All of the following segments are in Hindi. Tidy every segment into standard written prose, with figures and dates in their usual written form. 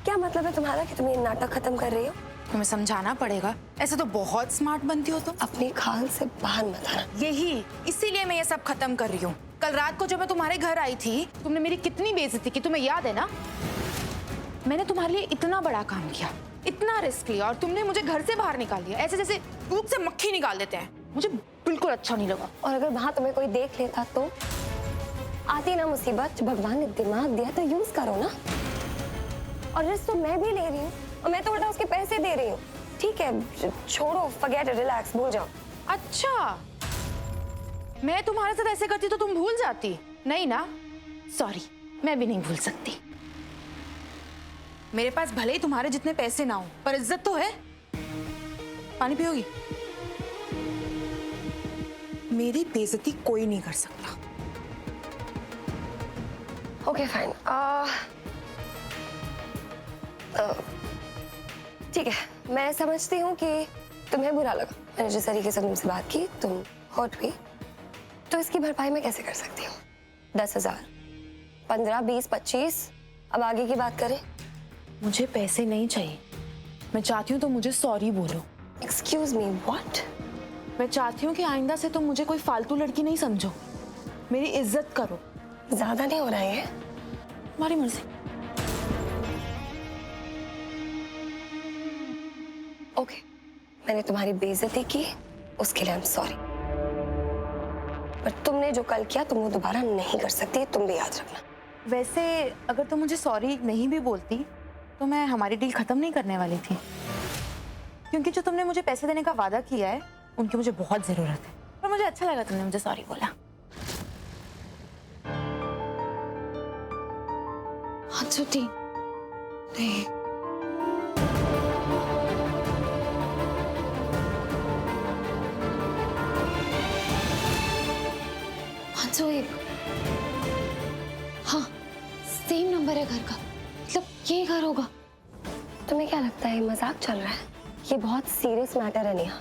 क्या मतलब है तुम्हारा कि तुम ये नाटक खत्म कर रही हो? तुम्हें समझाना पड़ेगा, ऐसे तो बहुत स्मार्ट बनती हो तुम। अपनी खाल से बाहर मत आना। यही इसीलिए मैं ये सब खत्म कर रही हूँ। कल रात को जब मैं तुम्हारे घर आई थी, तुमने मेरी कितनी बेइज्जती की, तुम्हें याद है ना? मैंने तुम्हारे लिए इतना बड़ा काम किया, इतना रिस्क लिया, और तुमने मुझे घर से बाहर निकाल दिया, ऐसे जैसे धूप से मक्खी निकाल देते हैं। मुझे बिल्कुल अच्छा नहीं लगा। और अगर वहां तुम्हें कोई देख लेता तो? आती ना मुसीबत, भगवान ने दिमाग दिया तो यूज करो ना। और रिस्क तो मैं भी ले रही हूँ, और मैं तो उल्टा उसके पैसे दे रही हूँ। ठीक है, छोड़ो, फॉरगेट इट, रिलैक्स, भूल जाओ। अच्छा, मैं तुम्हारे साथ ऐसे करती तो तुम भूल जाती? नहीं ना? सॉरी, मैं भी नहीं भूल सकती। मेरे पास भले ही तुम्हारे जितने पैसे ना हो, पर इज्जत तो है। पानी पियोगी? मेरी बेइज्जती कोई नहीं कर सकता। ओके फाइन, ठीक है, मैं समझती हूँ कि तुम्हें बुरा लगा मैंने जिस तरीके से तुमसे बात की, तुम हर्ट हुई। तो इसकी भरपाई मैं कैसे कर सकती हूँ? 10,000, 15, 20, 25, अब आगे की बात करें। मुझे पैसे नहीं चाहिए। मैं चाहती हूँ तो मुझे सॉरी बोलो। Excuse me, what? मैं चाहती हूँ कि आइंदा से तुम मुझे कोई फालतू लड़की नहीं समझो, मेरी इज्जत करो। ज्यादा नहीं हो रहा है ये? तुम्हारी मर्जी। ओके, मैंने तुम्हारी बेइज्जती की, उसके लिए आई एम सॉरी। पर तुमने जो कल किया तुम वो दोबारा नहीं कर सकती, तुम भी याद रखना। वैसे अगर तुम मुझे सॉरी नहीं भी बोलती तो मैं हमारी डील खत्म नहीं करने वाली थी, क्योंकि जो तुमने मुझे पैसे देने का वादा किया है उनकी मुझे बहुत जरूरत है। पर मुझे अच्छा लगा तुमने मुझे सॉरी बोला। हाथ छुट्टी नहीं। हाँ, सेम नंबर है घर का, मतलब ये घर होगा। तुम्हें क्या लगता है ये मजाक चल रहा है? ये बहुत सीरियस मैटर है नेहा,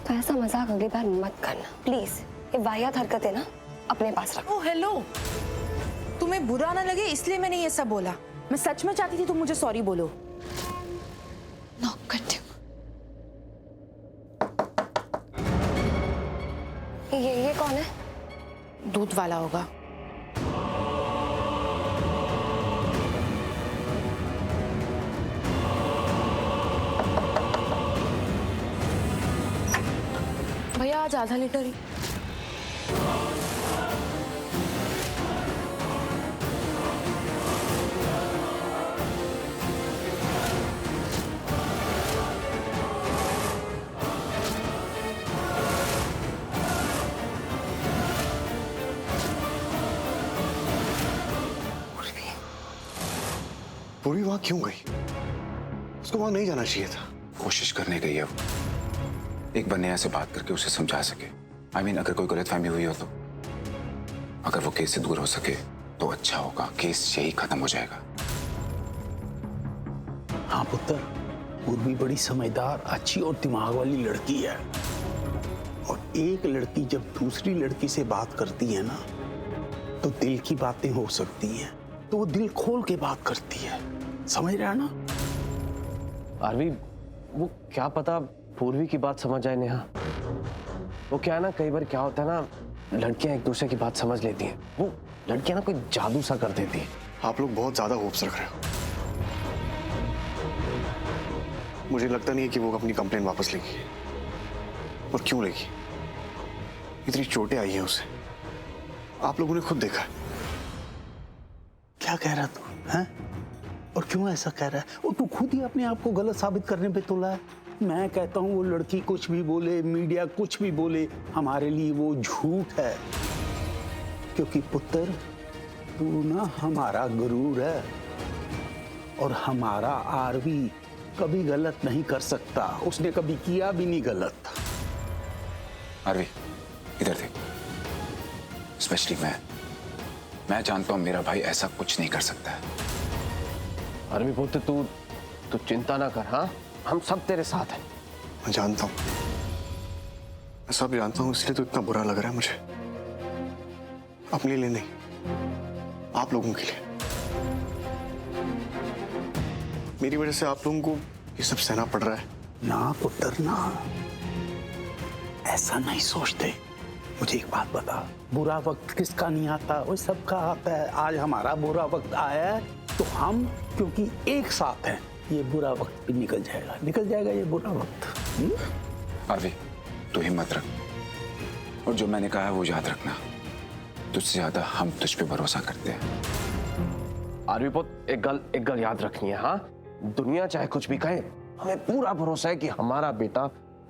तो ऐसा मजाक अगली बार मत करना प्लीज। ये वाहियात हरकत है ना, अपने पास रखो। ओह हेलो, तुम्हें बुरा ना लगे इसलिए मैंने ये सब बोला। मैं सच में चाहती थी तुम मुझे सॉरी बोलो। नॉक करती हूँ। ये कौन है? दूध वाला होगा। भैया आज आधा लीटर ही। पूर्वी वहां क्यों गई? उसको वहां नहीं जाना चाहिए था। कोशिश करने गई है वो, एक बार नेहा से बात करके उसे समझा सके। I mean, अगर कोई गलतफहमी हुई हो तो, अगर वो केस से दूर हो सके तो अच्छा होगा। केस यही खत्म हो जाएगा। हाँ पुत्र, पूर्वी बड़ी समझदार, अच्छी और दिमाग वाली लड़की है। और एक लड़की जब दूसरी लड़की से बात करती है ना, तो दिल की बातें हो सकती हैं, तो वो दिल खोल के बात करती है। समझ रहा है ना? आरवी, वो क्या पता पूर्वी की बात समझ आए नेहा। वो क्या है ना, कई बार क्या होता है ना, लड़कियां एक दूसरे की बात समझ लेती हैं। वो लड़कियां ना कोई जादू सा कर देती हैं। आप लोग बहुत ज्यादा होप्स रख रहे हो। मुझे लगता नहीं है कि वो अपनी कंप्लेन वापस लेगी। और क्यों लेगी? इतनी चोटें आई हैं उसे, आप लोगों ने खुद देखा है। क्या कह रहा तू है? और क्यों ऐसा कह रहा है? वो तू खुद ही अपने आप को गलत साबित करने पे तुला है। मैं कहता हूँ वो लड़की कुछ भी बोले, मीडिया कुछ भी बोले, हमारे लिए वो झूठ है। क्योंकि पुत्र, तू ना हमारा गुरूर है, और हमारा आरवी कभी गलत नहीं कर सकता। उसने कभी किया भी नहीं गलत। आरवी, इधर देख। स्पेशली मैं जानता हूं मेरा भाई ऐसा कुछ नहीं कर सकता है। आरवी पुत्र, तू चिंता ना कर। हाँ, हम सब तेरे साथ हैं। मैं जानता हूं, मैं सब जानता हूं, इसलिए तो इतना बुरा लग रहा है मुझे। अपने लिए नहीं, आप लोगों के लिए। मेरी वजह से आप लोगों को ये सब सहना पड़ रहा है। ना पुत्र ना, ऐसा नहीं सोचते। मुझे एक बात बता, बुरा वक्त किसका नहीं आता, वो सबका आता है। आज हमारा बुरा वक्त आया है तो हम क्योंकि एक साथ हैं, ये बुरा वक्त भी निकल जाएगा ये बुरा वक्त। आरवी, तू हिम्मत रख और जो मैंने कहा है वो याद रखना। तुझसे ज्यादा हम तुझ पे भरोसा करते हैं। आरवी पुत्र, एक गल याद रखनी है। हाँ, दुनिया चाहे कुछ भी कहे, हमें पूरा भरोसा है कि हमारा बेटा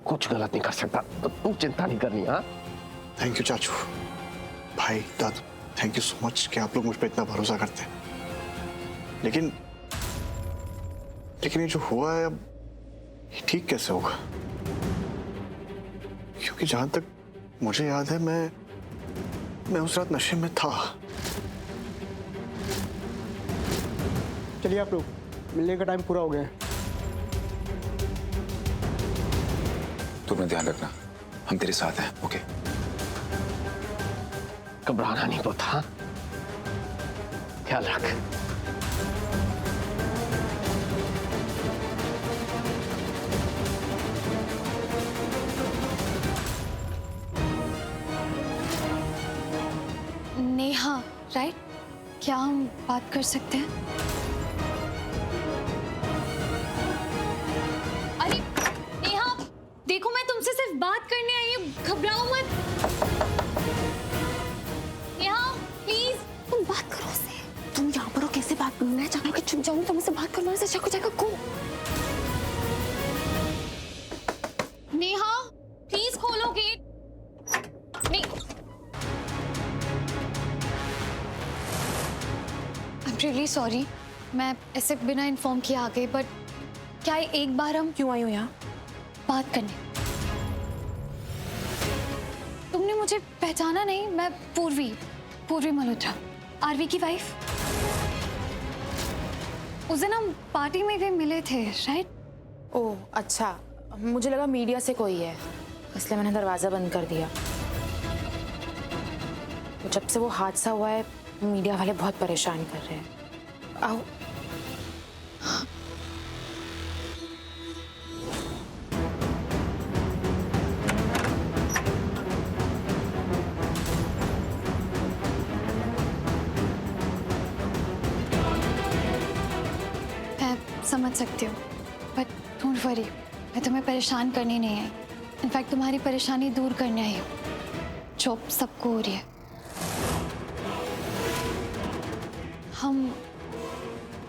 कुछ गलत नहीं कर सकता, तो तू चिंता नहीं करनी। हाँ, थैंक यू चाचू, भाई, दादू, थैंक यू सो मच कि आप लोग मुझ पे इतना भरोसा करते हैं। लेकिन ये जो हुआ है अब ये ठीक कैसे होगा? क्योंकि जहां तक मुझे याद है मैं उस रात नशे में था। चलिए आप लोग, मिलने का टाइम पूरा हो गया है। तू अपना ध्यान रखना, हम तेरे साथ हैं। ओके? घबराना नहीं पुत्र। हाँ, ख्याल रख। नेहा, राइट? क्या हम बात कर सकते हैं? अरे नेहा, देखो मैं तुमसे सिर्फ बात करने आई हूँ, घबराओ मत। नेहा प्लीज, तुम बात करो उससे। तुम यहाँ पर हो, कैसे बात करूँ? मैं चाहूँ कि चुप जाऊँ, तुमसे बात करने से अच्छा हो जाएगा। को नेहा प्लीज खोलो गेट। नहीं, रियली सॉरी, मैं ऐसे बिना इन्फॉर्म किए आ गई, बट क्या एक बार हम क्यों आई हो यहाँ? बात करने? तुमने मुझे पहचाना नहीं? मैं पूर्वी मल्होत्रा, आरवी की वाइफ। उस दिन हम पार्टी में भी मिले थे, राइट? ओह अच्छा, मुझे लगा मीडिया से कोई है, इसलिए मैंने दरवाजा बंद कर दिया। तो जब से वो हादसा हुआ है, मीडिया वाले बहुत परेशान कर रहे हैं। आओ। मैं समझ सकती हूँ, बट डोंट वरी, मैं तुम्हें परेशान करने नहीं आई। इनफैक्ट तुम्हारी परेशानी दूर करने आई हूँ, जो सबको हो रही है। हम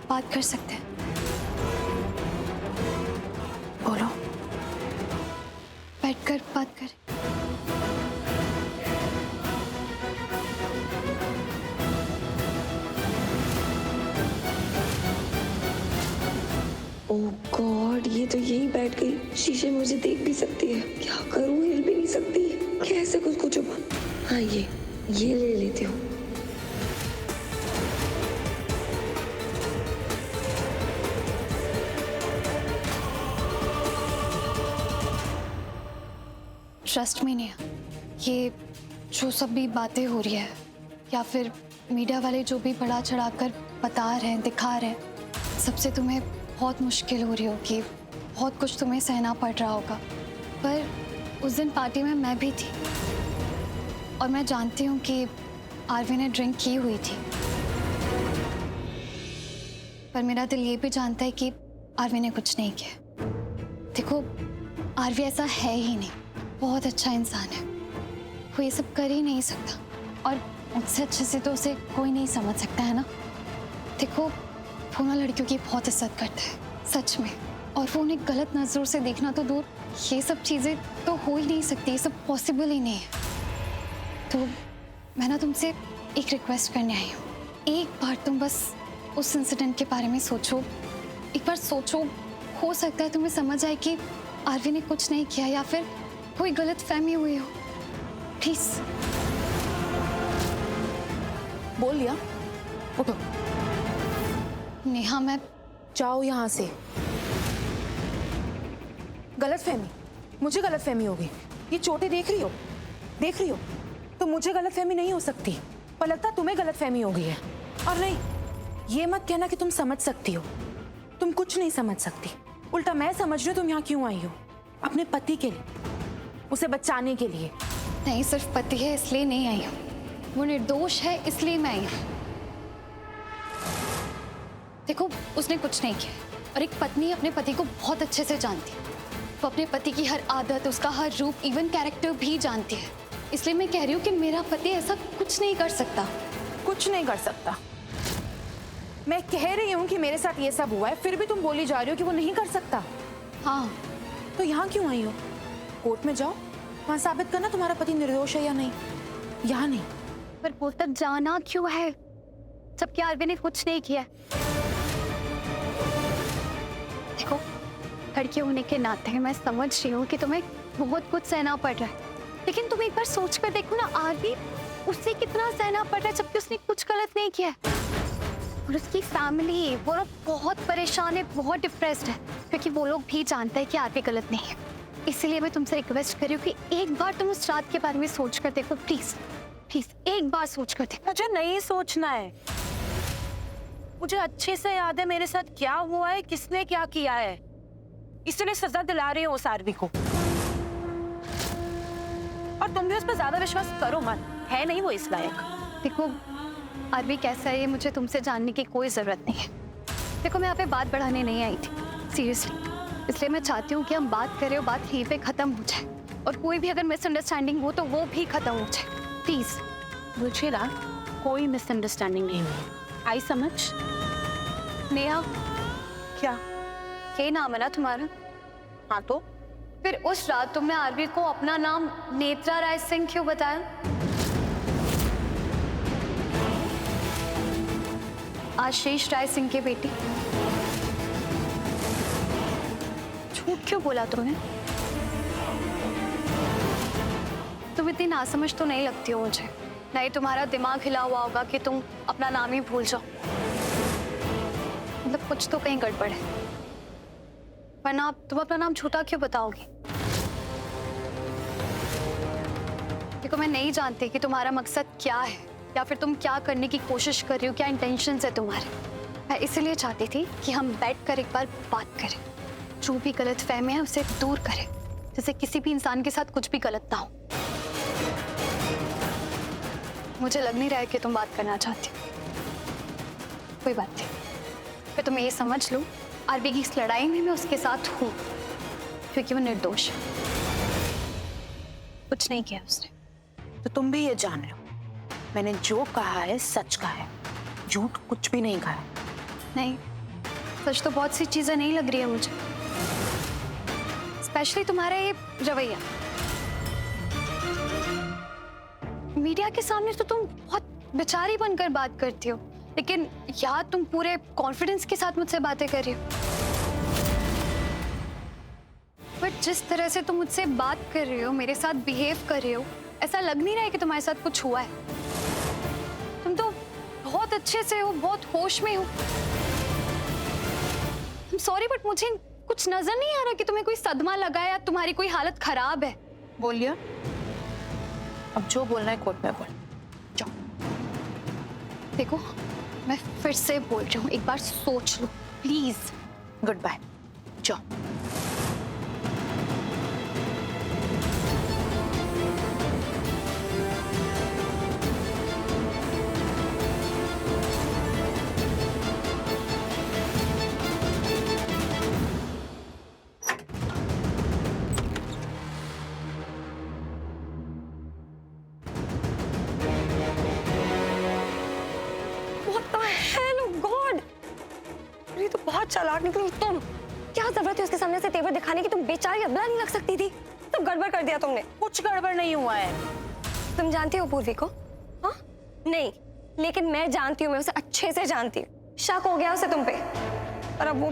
बात कर सकते हैं? बोलो। बैठकर बात करें। ओह गॉड, ये तो यहीं बैठ गई। शीशे में मुझे देख भी सकती है, क्या करूं? हिल भी नहीं सकती। कैसे खुद को छुपा? हाँ, ये ले लेती हूँ। ट्रस्ट मी नहीं, ये जो सब भी बातें हो रही है या फिर मीडिया वाले जो भी बढ़ा चढ़ा कर बता रहे हैं, दिखा रहे हैं, सबसे तुम्हें बहुत मुश्किल हो रही होगी, बहुत कुछ तुम्हें सहना पड़ रहा होगा। पर उस दिन पार्टी में मैं भी थी और मैं जानती हूँ कि आरवी ने ड्रिंक की हुई थी, पर मेरा दिल ये भी जानता है कि आरवी ने कुछ नहीं किया। देखो, आरवी ऐसा है ही नहीं, बहुत अच्छा इंसान है, वो ये सब कर ही नहीं सकता, और मुझसे अच्छे से तो उसे कोई नहीं समझ सकता, है ना? देखो, वो ना लड़कियों की बहुत इज्जत करता है, सच में, और वो उन्हें गलत नजरों से देखना तो दूर, ये सब चीजें तो हो ही नहीं सकती, ये सब पॉसिबल ही नहीं है। तो मैं ना तुमसे एक रिक्वेस्ट करने आई हूँ, एक बार तुम बस उस इंसिडेंट के बारे में सोचो, एक बार सोचो, हो सकता है तुम्हें समझ आए कि आरवी ने कुछ नहीं किया या फिर कोई गलत फहमी हुई हो। प्लीज। बोल लिया, उठो। नेहा, मैं जाओ यहाँ से। गलतफहमी, मुझे गलतफहमी होगी। ये चोटें देख रही हो, तो मुझे गलतफहमी नहीं हो सकती, पर लगता तुम्हें गलतफहमी हो गई है। और नहीं, ये मत कहना कि तुम समझ सकती हो। तुम कुछ नहीं समझ सकती। उल्टा मैं समझ रही हूँ तुम यहाँ क्यों आई हो। अपने पति के लिए, उसे बचाने के लिए। नहीं, सिर्फ पति है इसलिए नहीं आई हूँ, वो निर्दोष है इसलिए मैं आई हूँ। देखो, उसने कुछ नहीं किया और एक पत्नी अपने पति को बहुत अच्छे से जानती है। वो अपने पति की हर आदत, उसका हर रूप, इवन कैरेक्टर भी जानती है। इसलिए मैं कह रही हूँ कि मेरा पति ऐसा कुछ नहीं कर सकता। कुछ नहीं कर सकता? मैं कह रही हूँ कि मेरे साथ ये सब हुआ है, फिर भी तुम बोली जा रही हो कि वो नहीं कर सकता। हाँ, तो यहाँ क्यों आई हो? कोर्ट में जाओ, वहां साबित करना तुम्हारा पति निर्दोष है या नहीं। यहाँ नहीं। पर वो तक जाना क्यों है जबकि आरवी ने कुछ नहीं किया? देखो, लड़की होने के नाते मैं समझ रही हूँ कि तुम्हें बहुत कुछ सहना पड़ रहा है, लेकिन तुम एक बार सोच कर देखो ना, आरवी उससे कितना सहना पड़ रहा है जबकि उसने कुछ गलत नहीं किया है। और उसकी फैमिली वो लोग बहुत परेशान है, बहुत डिप्रेस्ड है, क्योंकि वो लोग भी जानते हैं कि आरवी गलत नहीं है। इसलिए मैं तुमसे रिक्वेस्ट कर रही हूँ कि एक बार तुम उस रात के बारे में सोच कर देखो, प्लीज प्लीज एक बार सोच कर देखो। मुझे नहीं सोचना है, मुझे अच्छे से याद है मेरे साथ क्या हुआ है, किसने क्या किया है, इसलिए सजा दिला रही हो उस आरवी को। और तुम भी उस पर ज्यादा विश्वास करो मत, है नहीं वो इस लायक। देखो, आरवी कैसा है ये मुझे तुमसे जानने की कोई जरूरत नहीं है। देखो, मैं यहाँ पे बात बढ़ाने नहीं आई थी, सीरियसली। इसलिए मैं चाहती हूँ कि हम बात करें और बात यहीं पे खत्म हो जाए, और कोई भी अगर मिसअंडरस्टैंडिंग हो तो वो भी खत्म हो जाए, प्लीज। मुझे ना कोई मिसअंडरस्टैंडिंग नहीं हुई, आई समझ? नेहा, क्या ये नाम है ना तुम्हारा? हाँ, तो फिर उस रात तुमने आरवी को अपना नाम नेत्रा राय सिंह क्यों बताया? आशीष राय सिंह की बेटी। झूठ क्यों बोला तुमने? तुम इतनी नासमझ तो नहीं लगती हो मुझे, नहीं तुम्हारा दिमाग हिला हुआ होगा कि तुम अपना नाम ही भूल जाओ। मतलब कुछ तो कहीं गड़बड़ है, वरना तुम अपना नाम झूठा क्यों बताओगी? देखो, मैं नहीं जानती कि तुम्हारा मकसद क्या है या फिर तुम क्या करने की कोशिश कर रही हो, क्या इंटेंशंस है तुम्हारे। मैं इसलिए चाहती थी कि हम बैठकर एक बार बात करें, जो भी गलत फहमी है उसे दूर करें, जैसे किसी भी इंसान के साथ कुछ भी गलत ना हो। मुझे लग नहीं रहा है कि तुम बात करना चाहती हो। कोई बात नहीं, फिर तुम ये समझ लो, आरवी की इस लड़ाई में मैं उसके साथ हूँ, क्योंकि वो निर्दोष है, कुछ नहीं किया उसने। तो तुम भी ये जान लो, मैंने जो कहा है सच कहा है, झूठ कुछ भी नहीं कहा है। नहीं, सच तो बहुत सी चीजें नहीं लग रही है मुझे, स्पेशली तुम्हारा ये रवैया। मीडिया के सामने तो तुम बहुत बेचारी बनकर बात करती हो, लेकिन यहाँ तुम पूरे कॉन्फिडेंस के साथ मुझसे बातें कर रही हो। बट जिस तरह से तुम मुझसे बात कर रही हो, मेरे साथ बिहेव कर रही हो, ऐसा लग नहीं रहा है कि तुम्हारे साथ कुछ हुआ है। तुम तो बहुत अच्छे से हो, बहुत होश में हो। सॉरी, बट मुझे कुछ नजर नहीं आ रहा कि तुम्हें कोई सदमा लगा है या तुम्हारी कोई हालत खराब है। बोलिए, अब जो बोलना है कोर्ट में बोल। जाओ। देखो, मैं फिर से बोल रही हूँ, एक बार सोच लो प्लीज। गुड बाय, जाओ। बहुत चालाक निकली तुम। क्या जरूरत है उसके सामने से तेवर दिखाने की? तुम बेचारी अबला नहीं लग सकती थी? सब गड़बड़ कर दिया तुमने। कुछ गड़बड़ नहीं हुआ है। तुम जानती हो पूर्वी को? हाँ? नहीं, लेकिन मैं जानती हूँ, मैं उसे अच्छे से जानती हूँ। शक हो गया उसे तुम पे, और अब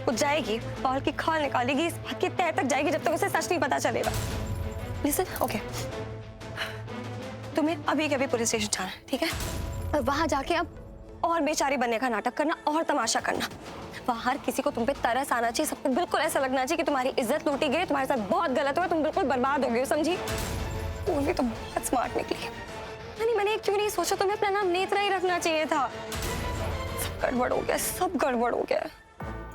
वो जाएगी, बाल की खाल निकालेगी, इस बात की तह तक जाएगी जब तक उसे सच नहीं पता चलेगा। लिसन, ओके, तुम्हें अभी के अभी पुलिस स्टेशन जाना है, ठीक है? और वहां जाके अब और बेचारी बनने का नाटक करना और तमाशा करना। वहां हर किसी को तुम पे तरस आना चाहिए, सबको बिल्कुल ऐसा लगना चाहिए कि तुम्हारी इज्जत लूटी गई, तुम्हारे साथ बहुत गलत हुआ, तुम बिल्कुल बर्बाद हो गई हो, समझी? पूर्वी तो बहुत स्मार्ट निकली है। मैंने क्यों नहीं सोचा तुम्हें अपना नाम नेत्रा ही रखना चाहिए था। सब गड़बड़ हो गया, सब गड़बड़ हो गया।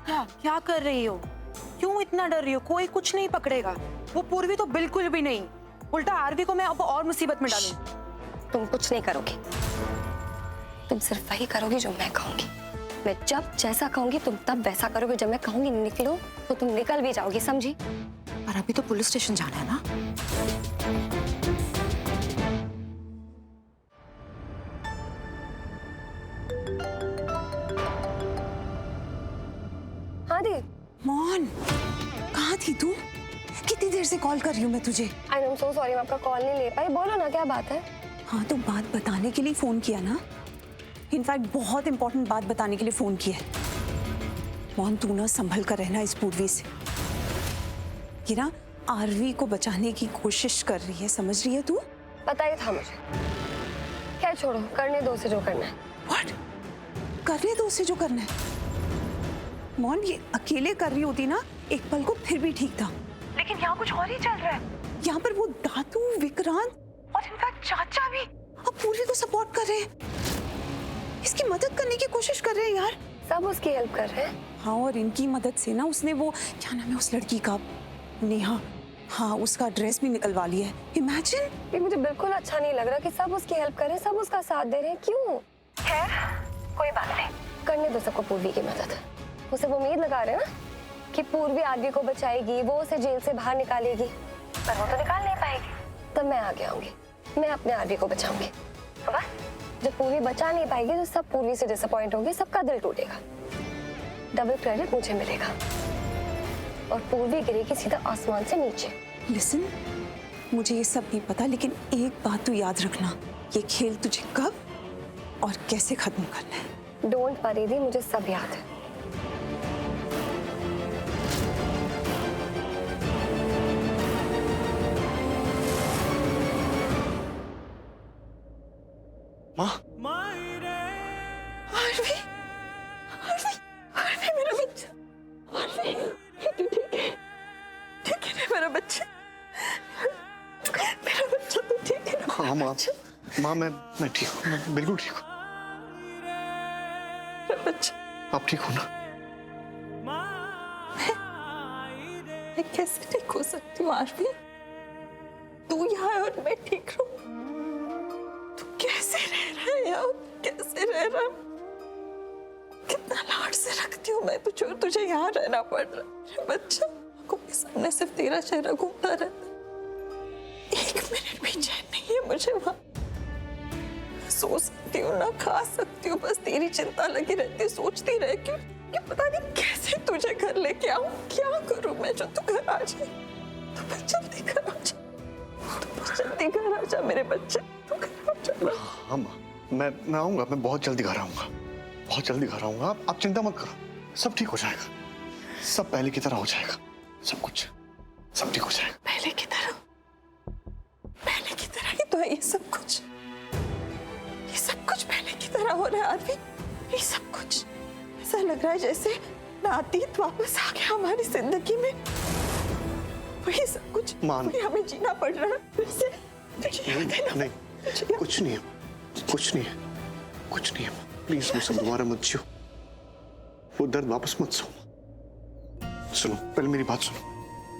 क्या क्या कर रही हो? क्यों इतना डर रही हो? कोई कुछ नहीं पकड़ेगा। वो पूर्वी तो बिल्कुल भी नहीं। उल्टा आरवी को मैं अब और मुसीबत में डालूं। तुम कुछ नहीं करोगी, तुम सिर्फ वही करोगी जो मैं कहूंगी। मैं जब जैसा कहूंगी तुम तब वैसा करोगे। जब मैं कहूंगी निकलो तो तुम निकल भी जाओगी, समझी? पर अभी तो पुलिस स्टेशन जाना है ना। हाँ दी। मोहन, कहाँ थी तू? कितनी देर से कॉल कर रही हूँ मैं तुझे। आई एम सो सॉरी, मैं आपका कॉल नहीं ले पाई। बोलो ना, क्या बात है? हाँ, तो बात बताने के लिए फोन किया ना। इनफैक्ट बहुत इंपॉर्टेंट बात बताने के लिए फोन किया है। मोहन, तू ना संभल कर रहना इस पूर्वी से। ये ना आरवी को बचाने की कोशिश कर रही है, समझ रही है तू? पता ही था मुझे। क्या छोड़ो, करने दो उसे जो करना है। What? करने दो उसे जो करना है। मोहन, ये अकेले कर रही होती ना एक पल को फिर भी ठीक था, लेकिन यहाँ कुछ और ही चल रहा है। यहाँ पर वो दादू, विक्रांत और इनफैक्ट चाचा भी अब पूर्वी को सपोर्ट कर रहे हैं। इसकी मदद करने की कोशिश कर रहे हैं यार। सब उसकी हेल्प कर रहे हैं। हाँ, और इनकी मदद से ना उसने वो क्या नाम है उस लड़की का, नेहा, हाँ उसका ड्रेस भी निकलवा लिया है। इमेजिन। ये मुझे बिल्कुल अच्छा नहीं लग रहा कि सब उसकी हेल्प कर रहे हैं, सब उसका साथ दे रहे हैं। क्यों? खैर कोई बात नहीं, करने दो सबको पूर्वी की मदद। उसे वो उम्मीद लगा रहे हैं ना कि पूर्वी आरवी को बचाएगी, वो उसे जेल से बाहर निकालेगी, पर वो तो निकाल नहीं पाएगी। तब मैं आगे आऊंगी, मैं अपने आरवी को बचाऊंगी। बस जब पूर्वी बचा नहीं पाएगी तो सब पूर्वी से डिसअपॉइंट होगी, सबका दिल टूटेगा, डबल क्रेडिट मुझे मिलेगा और पूर्वी गिरेगी सीधा आसमान से नीचे। लिसन, मुझे ये सब नहीं पता, लेकिन एक बात तू याद रखना, ये खेल तुझे कब और कैसे खत्म करना है। डोंट वरी दी, मुझे सब याद है। माँ, आरवी, आरवी, आरवी मेरा बच्चा, आरवी, तू ठीक है? ठीक है ना मेरा बच्चा? मेरा बच्चा तो ठीक है ना? हाँ माँ, मैं ठीक हूँ, मैं बिल्कुल ठीक हूँ। मेरा बच्चा। आप ठीक हो ना? मैं कैसे ठीक हो सकती हूँ आरवी? तू यहाँ है और मैं ठीक रहूं? तू कैसे रह रहा है यार? कैसे रह रहा है? कितना लाड से रखती हूँ मैं तुझे और तुझे यहाँ रहना पड़ रहा है। बच्चा को के सामने सिर्फ तेरा चेहरा घूमता रहता, एक मिनट भी चैन नहीं है मुझे वहाँ। सो सकती हूँ ना खा सकती हूँ, बस तेरी चिंता लगी रहती, सोचती रह कि पता नहीं कैसे तुझे घर लेके आऊँ, क्या करूँ मैं जो तू घर आ जाए। तो बस जल्दी घर आ जा, तो बस जल्दी घर आ जा मेरे बच्चे, तू घर आ जा। हाँ माँ, मैं आऊंगा, मैं बहुत जल्दी घर आऊंगा, बहुत जल्दी घर आऊंगा। आप चिंता मत करो, सब ठीक हो जाएगा, सब पहले की तरह हो जाएगा, सब कुछ सब ठीक हो जाएगा। पहले की तरह ही तो है ये सब कुछ, ये सब कुछ पहले की तरह हो रहा है आरवी। ये सब कुछ ऐसा लग रहा है जैसे ना अतीत वापस आ गया हमारी जिंदगी में, वही सब कुछ वही हमें जीना पड़ रहा है फिर से। नहीं, कुछ नहीं है, कुछ नहीं है, कुछ नहीं है। प्लीज मुझसे दोबारा मत जियो, वो दर्द वापस मत सुनो। पहले मेरी बात सुनो,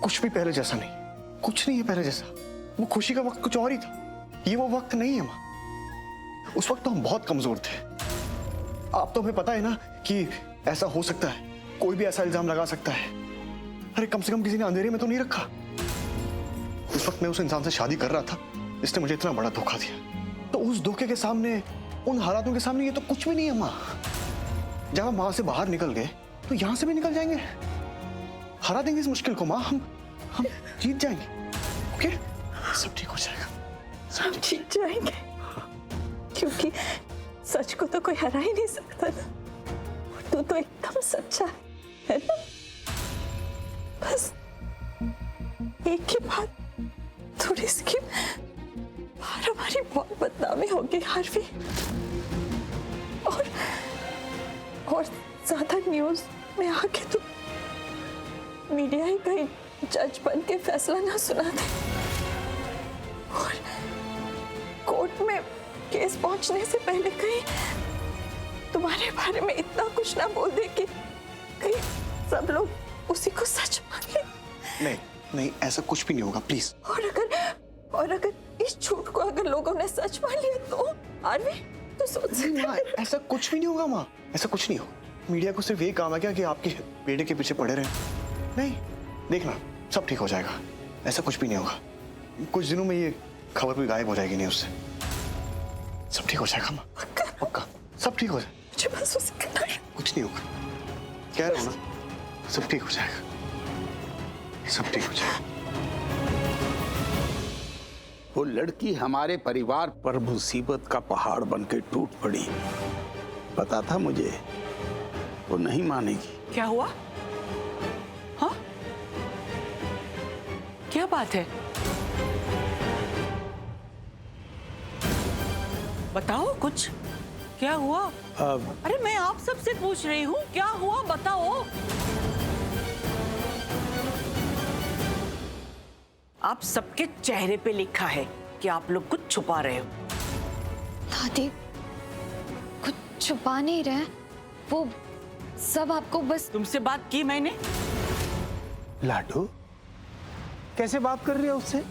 कुछ भी पहले जैसा नहीं, कुछ नहीं है पहले जैसा। वो खुशी का वक्त कुछ और ही था, ये वो वक्त नहीं है माँ। उस वक्त तो हम बहुत कमजोर थे। आप तो हमें पता है ना कि ऐसा हो सकता है, कोई भी ऐसा इल्जाम लगा सकता है। अरे कम से कम किसी ने अंधेरे में तो नहीं रखा। उस वक्त मैं उस इंसान से शादी कर रहा था जिसने मुझे इतना बड़ा धोखा दिया। तो उस धोखे के सामने, उन हालातों के सामने ये तो कुछ भी नहीं है माँ। जब हम वहां से बाहर निकल गए तो यहां से भी निकल जाएंगे, हरा देंगे इस मुश्किल को माँ। हम जीत जाएंगे। ओके, सब ठीक हो जाएगा, हम जीत जाएंगे, क्योंकि सच को तो कोई हरा ही नहीं सकता ना। और तू तो एकदम सच्चा है ना। बस एक ही बात थोड़ी सी बार हमारी बहुत बदनामी होगी आरवी, और ज्यादा न्यूज में आके तो मीडिया ही कहीं जज बन के फैसला ना सुना दे और कोर्ट में केस पहुंचने से पहले कहीं तुम्हारे बारे में इतना कुछ ना बोल दे कि कहीं सब लोग उसी को सच मान ले। नहीं नहीं, ऐसा कुछ भी नहीं होगा, प्लीज। और अगर इस झूठ को अगर लोगों ने सच मान लिया तो आरवी तो सोच सकता है। ऐसा कुछ भी नहीं होगा माँ, ऐसा कुछ नहीं होगा। मीडिया को सिर्फ ये काम है क्या कि आपके बेटे के पीछे पड़े रहे? नहीं, देखना सब ठीक हो जाएगा, ऐसा कुछ भी नहीं होगा। कुछ दिनों में ये खबर भी गायब हो जाएगी नहीं उससे। सब ठीक हो जाएगा माँ, पक्का सब ठीक हो जाएगा। मुझे बस उसे कहना है। कुछ नहीं होगा, कह रहा हूँ ना, सब ठीक हो जाएगा, सब ठीक हो जाएगा। वो लड़की हमारे परिवार पर मुसीबत का पहाड़ बनकर टूट पड़ी। पता था मुझे वो नहीं मानेगी। क्या हुआ? हाँ, क्या बात है? बताओ कुछ, क्या हुआ? अरे मैं आप सबसे पूछ रही हूँ, क्या हुआ बताओ। आप सबके चेहरे पे लिखा है कि आप लोग कुछ छुपा रहे हो। दादी कुछ छुपा नहीं रहे, वो सब आपको बस। तुमसे बात की मैंने? लाडो कैसे बात कर रही है उससे?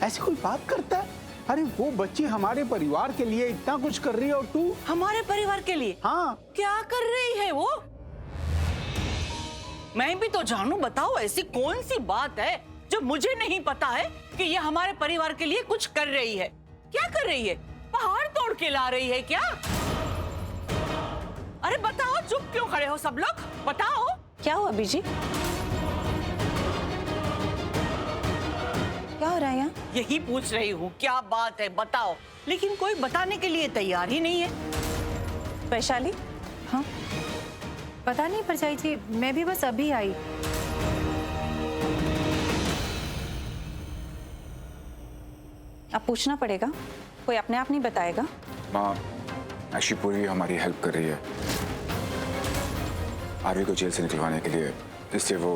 ऐसी कोई बात करता है? अरे वो बच्ची हमारे परिवार के लिए इतना कुछ कर रही है और तू? हमारे परिवार के लिए? हाँ। क्या कर रही है वो? मैं भी तो जानूं, बताओ ऐसी कौन सी बात है जो मुझे नहीं पता है कि ये हमारे परिवार के लिए कुछ कर रही है? क्या कर रही है? पहाड़ तोड़ के ला रही है क्या? अरे बताओ, चुप क्यों खड़े हो सब लोग? बताओ क्या हुआ बीजी? क्या हो रहा है यहाँ? यही पूछ रही हूँ, क्या बात है बताओ, लेकिन कोई बताने के लिए तैयार ही नहीं है। वैशाली? हाँ पता नहीं परछाई जी, मैं भी बस अभी आई। अब पूछना पड़ेगा, कोई अपने आप नहीं बताएगा। माँ, ऐशी पूरी हमारी हेल्प कर रही है आरवी को जेल से निकलवाने के लिए, इसलिए वो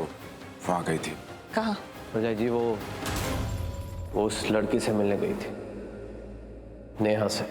वहां गई थी। कहाँ? परछाई जी वो उस लड़की से मिलने गई थी, नेहा से।